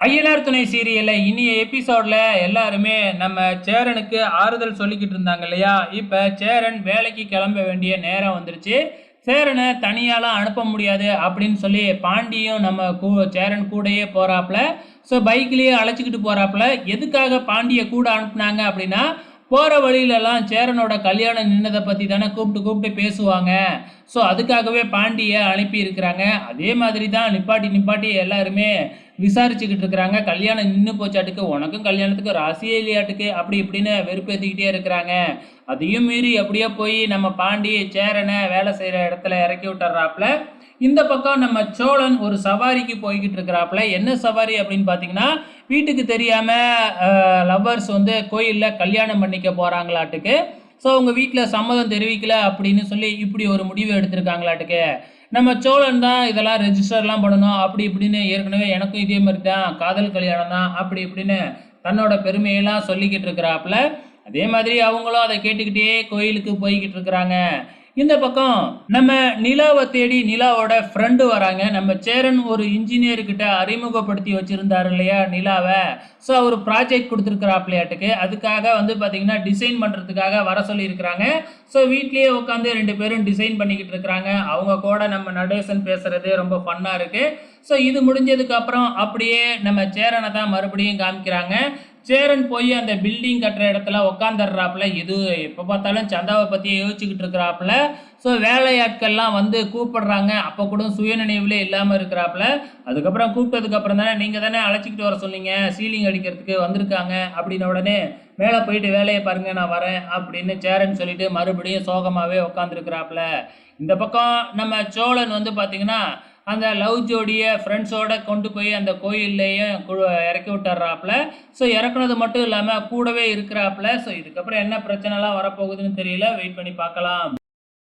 ஐயனார் துணை சீரியல்ல இனிய எபிசோட்ல எல்லாருமே நம்ம சேரனுக்கு ஆறுதல் சொல்லிக்கிட்டு இருந்தாங்க இல்லையா? இப்ப சேரன் வேலைக்கு கிளம்ப வேண்டிய நேரம் வந்துருச்சு. சேரனை தனியாலாம் அனுப்ப முடியாது அப்படின்னு சொல்லி பாண்டியும் நம்ம சேரன் கூடயே போறாப்புல. ஸோ பைக்லயே அழைச்சிக்கிட்டு போறாப்புல. எதுக்காக பாண்டிய கூட அனுப்புனாங்க அப்படின்னா, போற வழியிலலாம் சேரனோட கல்யாணம் நின்னதை பத்தி தானே கூப்பிட்டு கூப்பிட்டு பேசுவாங்க. ஸோ அதுக்காகவே பாண்டிய அனுப்பி இருக்கிறாங்க. அதே மாதிரி தான் நிப்பாட்டி நிப்பாட்டி எல்லாருமே விசாரிச்சுக்கிட்டு இருக்கிறாங்க. கல்யாணம் நின்று போச்சாட்டுக்கு, உனக்கும் கல்யாணத்துக்கு ராசியே இல்லையாட்டுக்கு, அப்படி இப்படின்னு வெறுப்பேற்றிக்கிட்டே இருக்கிறாங்க. அதையும் மீறி எப்படியோ போய் நம்ம பாண்டி சேரனை வேலை செய்கிற இடத்துல இறக்கி விட்டுறாப்புல. இந்த பக்கம் நம்ம சோழன் ஒரு சவாரிக்கு போய்கிட்டு இருக்கிறாப்புல. என்ன சவாரி அப்படின்னு பார்த்தீங்கன்னா, வீட்டுக்கு தெரியாமல் லவ்வர்ஸ் வந்து கோயிலில் கல்யாணம் பண்ணிக்க போகிறாங்களாட்டுக்கு. ஸோ உங்கள் வீட்டில் சம்மதம் தெரிவிக்கல அப்படின்னு சொல்லி இப்படி ஒரு முடிவு எடுத்திருக்காங்களாட்டுக்கு. நம்ம சோழன் தான் இதெல்லாம் ரெஜிஸ்டர்லாம் பண்ணணும் அப்படி இப்படின்னு, ஏற்கனவே எனக்கும் இதே மாதிரி தான் காதல் கல்யாணம் தான் அப்படி இப்படின்னு தன்னோட பெருமையெல்லாம் சொல்லிக்கிட்டு இருக்கிறாப்புல. அதே மாதிரி அவங்களும் அதை கேட்டுக்கிட்டே கோயிலுக்கு போய்கிட்டு இருக்கிறாங்க. இந்த பக்கம் நம்ம நிலாவை தேடி நிலாவோட ஃப்ரெண்டு வராங்க. நம்ம சேரன் ஒரு இன்ஜினியர்கிட்ட அறிமுகப்படுத்தி வச்சிருந்தாரு இல்லையா நிலாவை. ஸோ அவர் ப்ராஜெக்ட் கொடுத்துருக்குறாப்லையாட்டுக்கு. அதுக்காக வந்து பார்த்தீங்கன்னா டிசைன் பண்ணுறதுக்காக வர சொல்லியிருக்கிறாங்க. ஸோ வீட்லேயே உட்காந்து 2 பேரும் டிசைன் பண்ணிக்கிட்டு இருக்கிறாங்க. அவங்க கூட நம்ம நடேசன் பேசுறது ரொம்ப ஃபன்னாக இருக்குது. ஸோ இது முடிஞ்சதுக்கு அப்புறம் அப்படியே நம்ம சேரனை தான் மறுபடியும் காமிக்கிறாங்க. சேரன் போய் அந்த பில்டிங் கட்டுற இடத்துல உக்காந்துடுறாப்புல. இது எப்போ பார்த்தாலும் சந்தாவை பற்றியே யோசிச்சுக்கிட்டு இருக்கிறாப்புல. ஸோ வேலையாட்கள்லாம் வந்து கூப்பிடுறாங்க. அப்போ கூட சுயநினைவுலே இல்லாமல் இருக்கிறாப்புல. அதுக்கப்புறம் கூப்பிட்டதுக்கப்புறம் தானே நீங்கள் தானே அழைச்சிக்கிட்டு வர சொன்னீங்க, சீலிங் அடிக்கிறதுக்கு வந்திருக்காங்க அப்படின்ன உடனே மேலே போயிட்டு வேலையை பாருங்கள் நான் வரேன் அப்படின்னு சேரன் சொல்லிட்டு மறுபடியும் சோகமாகவே உட்காந்துருக்கிறாப்புல. இந்த பக்கம் நம்ம சோழன் வந்து பார்த்திங்கன்னா அந்த லவ் ஜோடியை ஃப்ரெண்ட்ஸோடு கொண்டு போய் அந்த கோயில்லையும் இறக்கி விட்டுறாப்புல. ஸோ இறக்குனது மட்டும் இல்லாமல் கூடவே இருக்கிறாப்புல. ஸோ இதுக்கப்புறம் என்ன பிரச்சனைலாம் வரப்போகுதுன்னு தெரியல, வெயிட் பண்ணி பார்க்கலாம்.